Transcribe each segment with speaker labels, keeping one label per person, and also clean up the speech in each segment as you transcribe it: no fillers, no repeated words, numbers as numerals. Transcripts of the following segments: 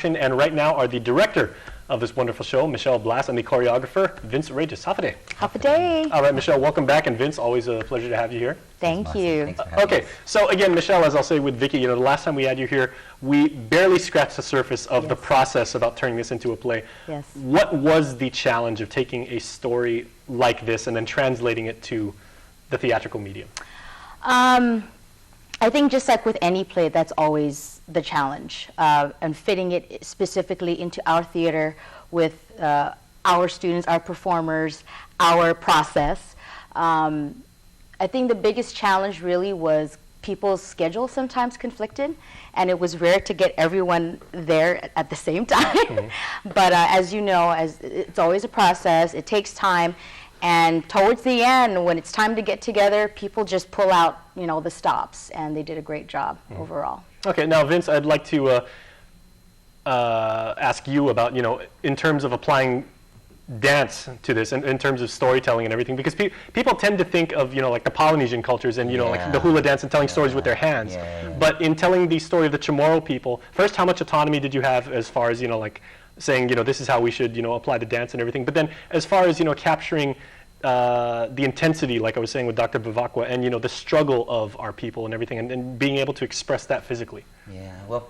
Speaker 1: production, and right now are the director of this wonderful show, Michelle Blas, and the choreographer, Vince Reyes. Hafa
Speaker 2: Hafa day.
Speaker 1: All right, Michelle, welcome back, and Vince, always a pleasure to have you here.
Speaker 2: Thank you.
Speaker 1: Okay, so again, Michelle, as I'll say with Vicky, the last time we had you here, we barely scratched the surface of the process about turning this into a play.
Speaker 2: Yes.
Speaker 1: What was the challenge of taking a story like this and then translating it to the theatrical medium?
Speaker 2: I think just like with any play, that's always the challenge, and fitting it specifically into our theater with our students, our performers, our process. I think the biggest challenge really was people's schedules sometimes conflicted, and it was rare to get everyone there at the same time. Mm-hmm. But as you know, it's always a process, it takes time. And towards the end, when it's time to get together, people just pull out, the stops, and they did a great job overall. Okay,
Speaker 1: now Vince, I'd like to ask you about, in terms of applying dance to this, in terms of storytelling and everything, because people tend to think of, like the Polynesian cultures and, like the hula dance and telling stories with their hands. But in telling the story of the Chamorro people, first, how much autonomy did you have as far as, like saying, this is how we should, apply the dance and everything. But then as far as, capturing the intensity, like I was saying with Dr. Bevacqua, and the struggle of our people and everything, and being able to express that physically.
Speaker 3: Yeah, well,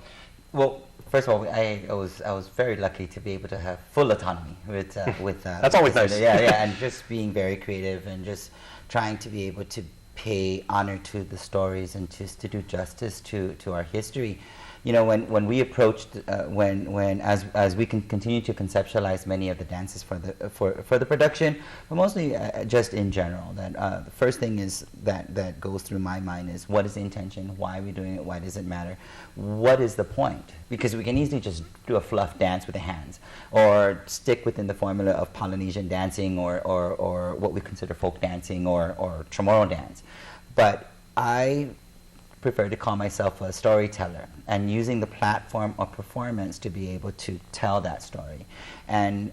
Speaker 3: first of all, I was very lucky to be able to have full autonomy with
Speaker 1: That's always nice.
Speaker 3: Yeah, and just being very creative and just trying to be able to pay honor to the stories and just to do justice to our history. When we approached, as we can continue to conceptualize many of the dances for the production, but mostly just in general, that the first thing is that goes through my mind is, what is the intention? Why are we doing it? Why does it matter? What is the point? Because we can easily just do a fluff dance with the hands, or stick within the formula of Polynesian dancing, or what we consider folk dancing, or Chamorro dance. But I prefer to call myself a storyteller, and using the platform of performance to be able to tell that story, and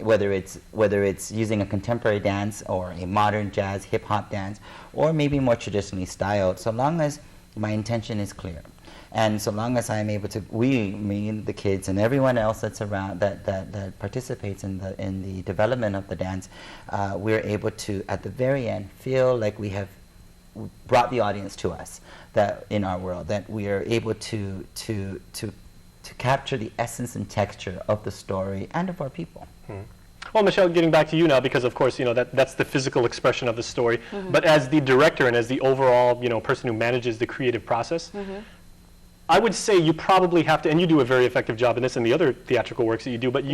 Speaker 3: whether it's using a contemporary dance or a modern jazz hip hop dance, or maybe more traditionally styled, so long as my intention is clear, and so long as I'm able to, me and the kids and everyone else that's around that participates in the development of the dance, we're able to at the very end feel like we have brought the audience to us, that in our world, that we are able to capture the essence and texture of the story and of our people.
Speaker 1: Well, Michelle, getting back to you now, because of course, that's the physical expression of the story, but as the director and as the overall, person who manages the creative process, I would say you probably have to, and you do a very effective job in this and the other theatrical works that you do, but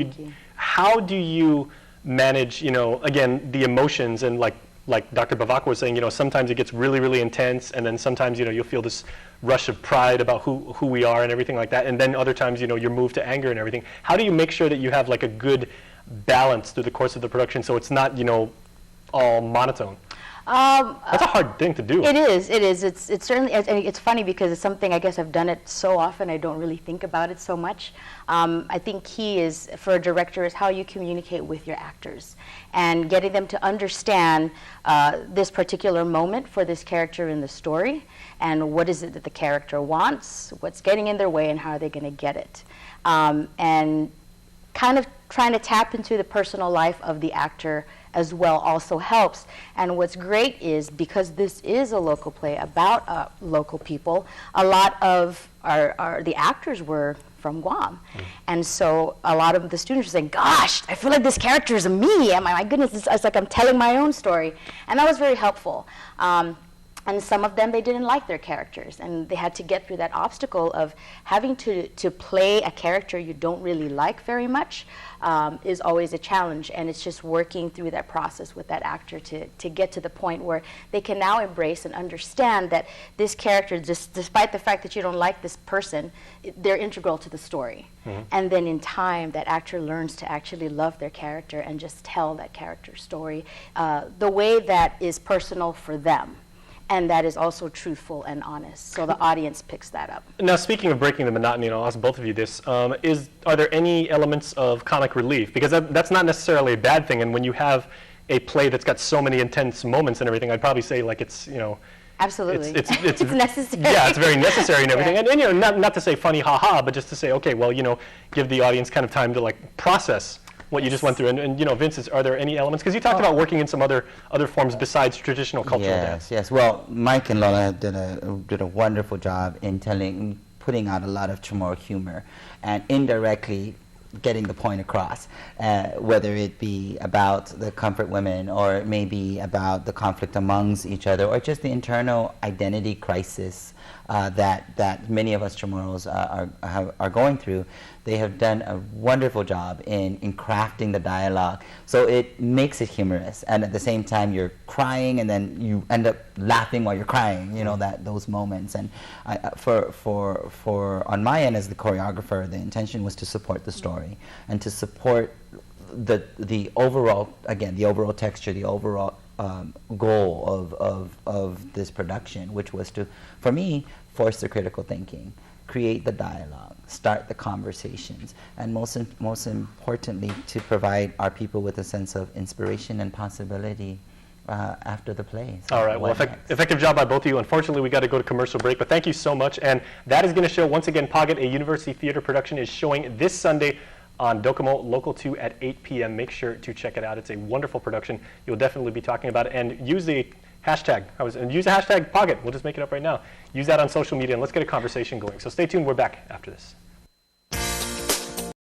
Speaker 1: how do you manage, again, the emotions, and like Dr. Bevacqua was saying, sometimes it gets really, really intense, and then sometimes, you'll feel this rush of pride about who we are and everything like that, and then other times, you're moved to anger and everything. How do you make sure that you have like a good balance through the course of the production, so it's not, all monotone? That's a hard thing to do.
Speaker 2: It is. It's certainly, it's funny because it's something, I guess I've done it so often, I don't really think about it so much. I think key is, for a director, is how you communicate with your actors, and getting them to understand this particular moment for this character in the story, and what is it that the character wants, what's getting in their way, and how are they going to get it. And kind of trying to tap into the personal life of the actor as well also helps. And what's great is, because this is a local play about local people, a lot of the actors were from Guam. And so a lot of the students were saying, gosh, I feel like this character is me. My goodness, it's like I'm telling my own story. And that was very helpful. And some of them, they didn't like their characters, and they had to get through that obstacle of having to play a character you don't really like very much is always a challenge. And it's just working through that process with that actor to get to the point where they can now embrace and understand that this character, despite the fact that you don't like this person, they're integral to the story. And then in time, that actor learns to actually love their character and just tell that character's story the way that is personal for them, and that is also truthful and honest. So the audience picks that up.
Speaker 1: Now, speaking of breaking the monotony, and I'll ask both of you this, are there any elements of comic relief? Because that's not necessarily a bad thing, and when you have a play that's got so many intense moments and everything, I'd probably say like it's,
Speaker 2: Absolutely.
Speaker 1: It's
Speaker 2: It's necessary.
Speaker 1: Yeah, it's very necessary and everything.
Speaker 2: Yeah.
Speaker 1: And you know, not to say funny, ha-ha, but just to say, okay, well, you know, give the audience kind of time to like process what you just went through. And you know, Vince, are there any elements? Because you talked about working in some other forms besides traditional cultural dance.
Speaker 3: Yes. Well, Mike and Lola did a wonderful job in putting out a lot of Chamorro humor, and indirectly getting the point across, whether it be about the comfort women, or it may be about the conflict amongst each other, or just the internal identity crisis that many of us Chamorros are going through. They have done a wonderful job in crafting the dialogue, so it makes it humorous, and at the same time you're crying, and then you end up laughing while you're crying. You know, those moments. And for on my end as the choreographer, the intention was to support the story and to support the overall, again, the overall texture, the overall goal of this production, which was to, for me, force the critical thinking, create the dialogue, start the conversations, and most importantly, to provide our people with a sense of inspiration and possibility after the play. So
Speaker 1: all right, well, effective job by both of you. Unfortunately, we got to go to commercial break, but thank you so much. And that is going to show, once again, Pagat, a University Theater production, is showing this Sunday on Docomo Local 2 at 8 p.m. Make sure to check it out. It's a wonderful production. You'll definitely be talking about it. And use the hashtag. Use the hashtag Pagat. We'll just make it up right now. Use that on social media, and let's get a conversation going. So stay tuned. We're back after this.